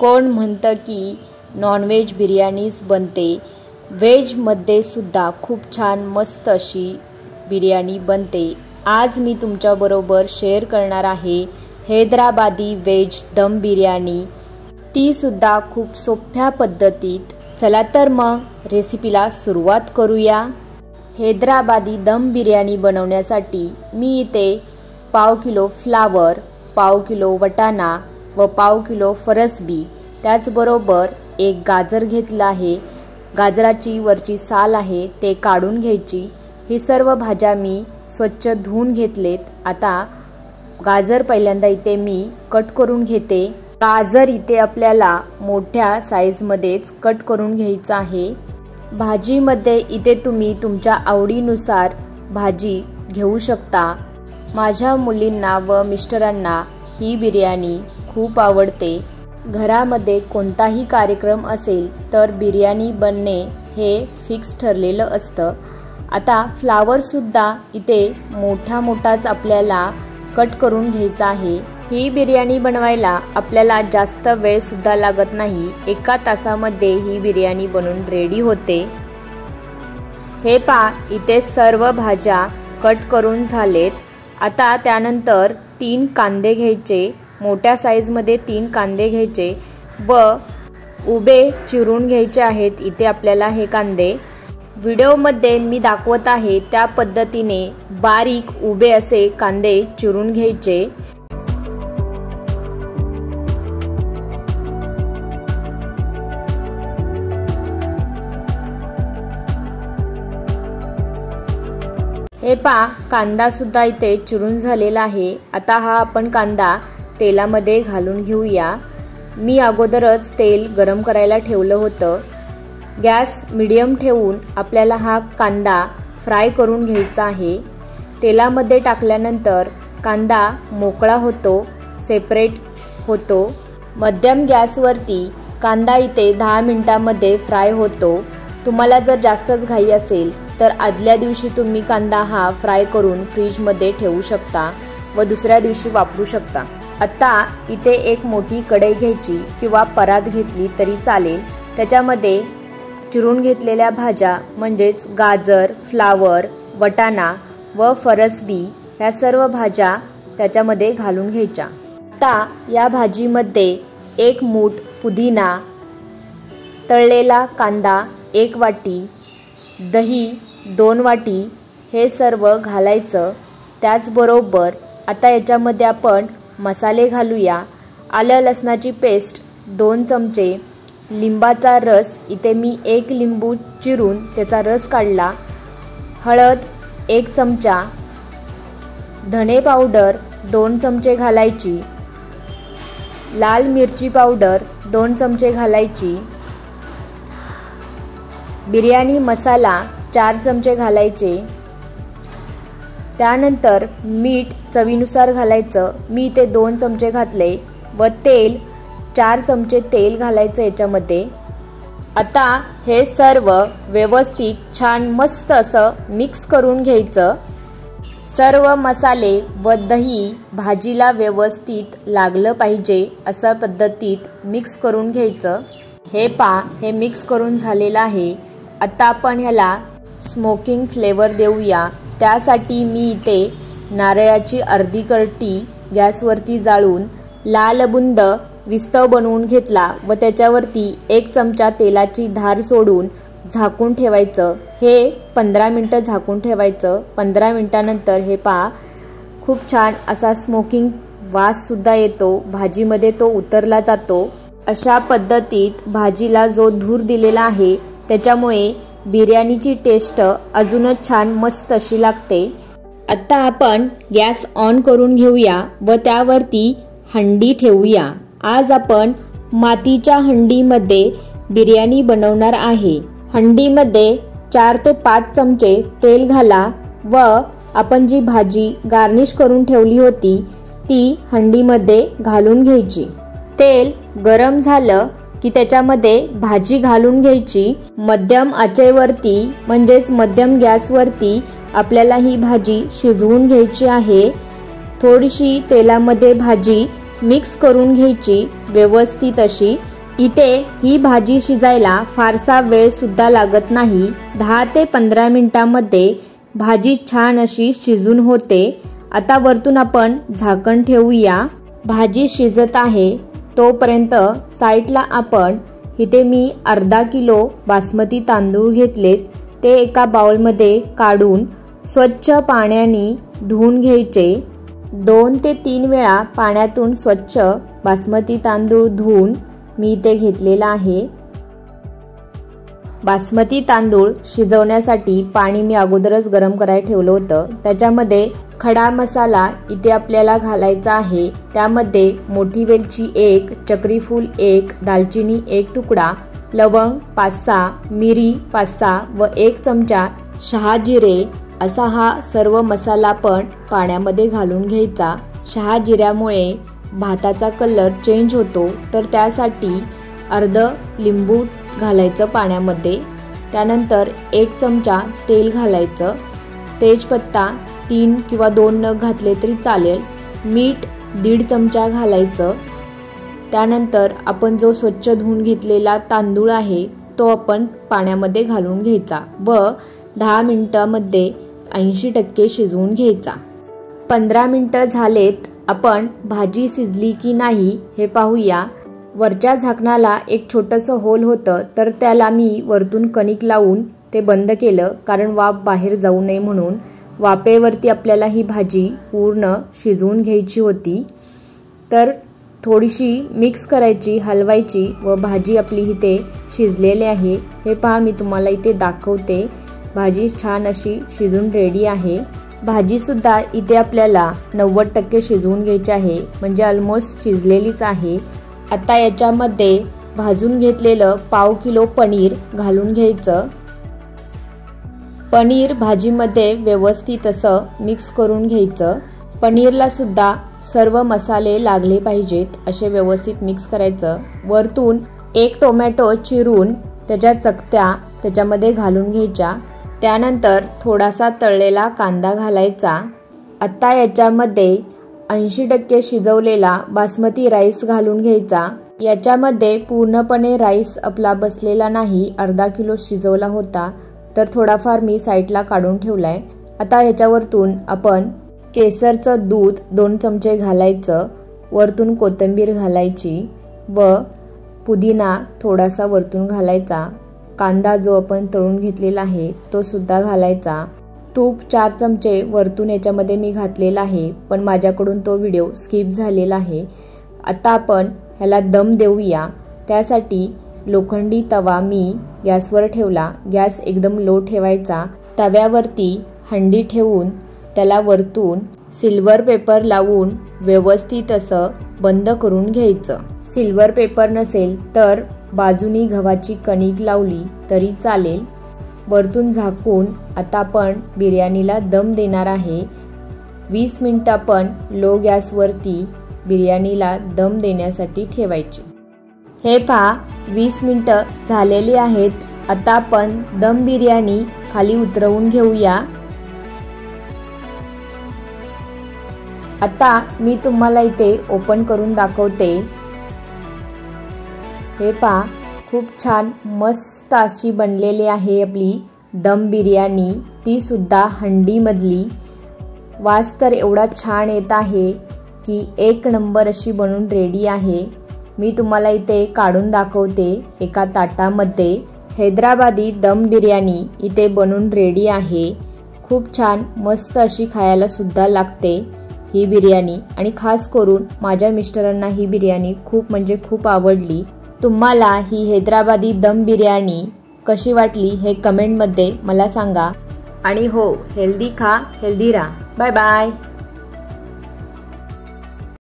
कोण म्हणतं की नॉनव्हेज बिर्याणीच बनते, व्हेजमध्ये सुद्धा खूप छान मस्त अशी बिर्याणी बनते। आज मी तुमच्याबरोबर शेअर करणार आहे हैदराबादी व्हेज दम बिर्याणी, ती सुद्धा खूप सोप्या पद्धतीत। चला तर मग रेसिपीला सुरुवात करूया। हैदराबादी दम बिर्याणी बनवण्यासाठी मी इथे पाव किलो फ्लावर, पाव किलो वटाणा व पाव किलो फरसबी, त्याचबरोबर एक गाजर घेतला आहे। गाजराची वरची साल आहे ते काढून घ्यायची। ही सर्व भाज्या मी स्वच्छ धुवून घेतलेत। आता गाजर पहिल्यांदा इथे मी कट करून घेते। गाजर इथे आपल्याला मोठ्या साईजमध्येच कट करून घ्यायचं आहे। भाजीमध्ये इथे तुम्ही तुमच्या आवडीनुसार भाजी घेऊ शकता। माझ्या मुलींना व मिस्टरांना ही बिर्याणी खूप आवडते। घरामध्ये कोणताही कार्यक्रम असेल तर बिर्याणी बनणे हे फिक्स ठरलेलं असतं। आता फ्लावर सुद्धा इथे मोठाच आपल्याला कट करून घ्यायचा आहे। ही बिर्याणी बनवायला आपल्याला जास्त वेळ सुद्धा लागत नाही, 1 तासामध्ये ही बिर्याणी बनून रेडी होते। हे पहा, इथे सर्व भाज्या कट करून झालेत। आता त्यानंतर 3 कांदे घ्यायचे, मोठ्या साईजमध्ये 3 कांदे घ्यायचे व उभे चिरून घ्यायचे आहेत इथे आपल्याला हे कांदे। व्हिडिओमध्ये मी दाखवत आहे त्या पद्धतीने बारीक उभे असे कांदे चिरून घ्यायचे। हे पहा, कांदा सुद्धा इथे चिरून झालेला आहे। आता हा आपण कांदा तेलामध्ये घालून घेऊया। मी अगोदरच तेल गरम करायला ठेवलं होतं। गॅस मीडियम ठेवून आपल्याला हा कांदा फ्राय करून घ्यायचा आहे। तेलामध्ये टाकल्यानंतर कांदा मोकळा होतो, सेपरेट होतो। मध्यम गॅसवरती कांदा इथे 10 मिनिटांमध्ये फ्राय होतो। तुम्हाला जर जास्तच घाई असेल तर आदल्या दिवशी तुम्ही कांदा हा फ्राय करून फ्रीजमध्ये ठेवू शकता व दुसऱ्या दिवशी वापरू शकता। आता इथे एक मोठी कढई घ्यायची किंवा परात घेतली तरी चालेल। त्याच्यामध्ये चिरून घेतलेल्या भाज्या म्हणजेच गाजर, फ्लावर, वटाणा व फरसबी ह्या सर्व भाज्या त्याच्यामध्ये घालून घ्यायच्या। आता या भाजीमध्ये 1 मूठ पुदिना, तळलेला कांदा 1 वाटी, दही 2 वाटी हे सर्व घालायचं। त्याचबरोबर आता याच्यामध्ये आपण मसाले घालूया। आलं लसणाची पेस्ट 2 चमचे, लिंबाचा रस इथे मी 1 लिंबू चिरून त्याचा रस काढला, हळद 1 चमचा, धणे पावडर 2 चमचे घालायची, लाल मिरची पावडर 2 चमचे घालायची, बिर्याणी मसाला 4 चमचे घालायचे। त्यानंतर मीठ चवीनुसार घालायचं, मी इथे 2 चमचे घातले व तेल 4 चमचे तेल घालायचं याच्यामध्ये। आता हे सर्व व्यवस्थित छान मस्त असं मिक्स करून घ्यायचं। सर्व मसाले व दही भाजीला व्यवस्थित लागलं पाहिजे अशा पद्धतीत मिक्स करून घ्यायचं। हे पहा, हे मिक्स करून झालेलं आहे। आता आपण ह्याला स्मोकिंग फ्लेवर देऊया। त्यासाठी मी इथे नारळाची अर्धी कळटी गॅसवरती जाळून लाल बुंद विस्तव बनवून घेतला व त्याच्यावरती 1 चमचा तेलाची धार सोडून झाकून ठेवायचं। हे 15 मिनिटं झाकून ठेवायचं। 15 मिनिटानंतर हे पहा, खूप छान असा स्मोकिंग वास सुद्धा येतो, भाजीमध्ये तो उतरला जातो। अशा पद्धतीत भाजीला जो धूर दिलेला आहे त्याच्यामुळे बिर्याणीची टेस्ट अजूनच छान मस्त अशी लागते। आता आपण गॅस ऑन करून घेऊया व त्यावरती हंडी ठेवूया। आज आपण मातीच्या हंडीमध्ये बिर्याणी बनवणार आहे। हंडीमध्ये 4 ते 5 चमचे तेल घाला व आपण जी भाजी गार्निश करून ठेवली होती ती हंडीमध्ये घालून घ्यायची। तेल गरम झालं की त्याच्यामध्ये भाजी घालून घ्यायची। मध्यम आचेवरती म्हणजेच मध्यम गॅसवरती आपल्याला ही भाजी शिजवून घ्यायची आहे। थोडीशी तेलामध्ये भाजी मिक्स करून घ्यायची व्यवस्थित अशी इथे ही भाजी शिजायला फारसा वेळ सुद्धा लागत नाही. 10 ते 15 मिनिटांमध्ये भाजी छान अशी शिजून होते. आता वरतून आपण झाकण ठेवूया. भाजी शिजत आहे तोपर्यंत साईडला आपण इथे मी अर्धा किलो बासमती तांदूळ घेतलेत. ते एका बाउलमध्ये काढून स्वच्छ पाण्याने धुवून घ्यायचे. 2 ते 3 वेळा पाण्यातून स्वच्छ बासमती तांदूळ धुवून मी इथे घेतलेला आहे. बासमती तांदूळ शिजवण्यासाठी पाणी मी अगोदरच गरम करायला ठेवलं होतं. त्याच्यामध्ये खडा मसाला इथे आपल्याला घालायचा आहे. त्यामध्ये मोठी वेलची 1, चक्रीफूल 1, दालचिनी 1 तुकडा, लवंग 5-6, मिरी 5-6 व 1 चमचा शहाजिरे असा हा सर्व मसाला पण पाण्यामध्ये घालून घ्यायचा. शहाजिऱ्यामुळे भाताचा कलर चेंज होतो, तर त्यासाठी अर्ध लिंबू घालायचं पाण्यामध्ये. त्यानंतर 1 चमचा तेल घालायचं. तेजपत्ता 3 किंवा 2 नग घातले तरी चालेल. मीठ 1.5 चमचा घालायचं. त्यानंतर आपण जो स्वच्छ धुवून घेतलेला तांदूळ आहे तो आपण पाण्यामध्ये घालून घ्यायचा व 10 मिनिटांमध्ये 80% शिजवून घ्यायचा. 15 मिनिटं झालेत. आपण भाजी शिजली की नाही हे पाहूया. वरच्या झाकणाला एक छोटंसं होल होतं, तर त्याला मी वरतून कणिक लावून ते बंद केलं, कारण वाफ बाहेर जाऊ नये म्हणून. वाफेवरती आपल्याला ही भाजी पूर्ण शिजवून घ्यायची होती. तर थोडीशी मिक्स करायची, हलवायची व भाजी आपली इथे शिजलेली आहे. हे पहा, मी तुम्हाला इथे दाखवते. भाजी छान अशी शिजून रेडी आहे. भाजीसुद्धा इथे आपल्याला 90% शिजवून घ्यायची आहे, म्हणजे ऑलमोस्ट शिजलेलीच आहे. आता याच्यामध्ये भाजून घेतलेलं पाव किलो पनीर घालून घ्यायचं. पनीर भाजीमध्ये व्यवस्थित असं मिक्स करून घ्यायचं. पनीरला सुद्धा सर्व मसाले लागले पाहिजेत असे व्यवस्थित मिक्स करायचं. वरतून 1 टोमॅटो चिरून त्याच्या चकत्या त्याच्यामध्ये घालून घ्यायच्या. त्यानंतर थोडासा तळलेला कांदा घालायचा. आता याच्यामध्ये 80% शिजवलेला बासमती राईस घालून घ्यायचा. याच्यामध्ये पूर्णपणे राईस आपला बसलेला नाही, अर्धा किलो शिजवला होता, तर थोडाफार मी साईडला काढून ठेवलाय. आता याच्यावरतून आपण केसरचं दूध 2 चमचे घालायचं. वरतून कोथिंबीर घालायची व पुदिना थोडासा वरतून घालायचा. कांदा जो आपण तळून घेतलेला आहे तो सुद्धा घालायचा. तूप 4 चमचे वरतून याच्यामध्ये मी घातलेला आहे, पण माझ्याकडून तो व्हिडिओ स्किप झालेला आहे. आता आपण ह्याला दम देऊया. त्यासाठी लोखंडी तवा मी गॅसवर ठेवला. गॅस एकदम लो ठेवायचा. तव्यावरती हंडी ठेवून त्याला वरतून सिल्वर पेपर लावून व्यवस्थित असं बंद करून घ्यायचं. सिल्वर पेपर नसेल तर बाजूनी गव्हाची कणिक लावली तरी चालेल. वरतून झाकून आता आपण बिर्याणीला दम देणार आहे. 20 मिनिटं आपण लो गॅसवरती बिर्याणीला दम देण्यासाठी ठेवायची. हे पहा, 20 मिनिटं झालेली आहेत. आता आपण दम बिर्याणी खाली उतरवून घेऊया. आता मी तुम्हाला इथे ओपन करून दाखवते. हे पहा, खूप छान मस्त अशी बनलेली आहे आपली दम बिर्याणी, ती सुद्धा हंडीमधली. वास तर एवढा छान येत आहे की 1 नंबर अशी बनून रेडी आहे. मी तुम्हाला इथे काढून दाखवते एका ताटामध्ये. हैदराबादी दम बिर्याणी इथे बनून रेडी आहे. खूप छान मस्त अशी खायला सुद्धा लागते ही बिर्याणी, आणि खास करून माझ्या मिस्टरांना ही बिर्याणी खूप म्हणजे खूप आवडली. तुम्हाला ही हैदराबादी दम बिर्याणी कशी वाटली हे कमेंटमध्ये मला सांगा. आणि हो, हेल्दी खा, हेल्दी राहा. Bye bye.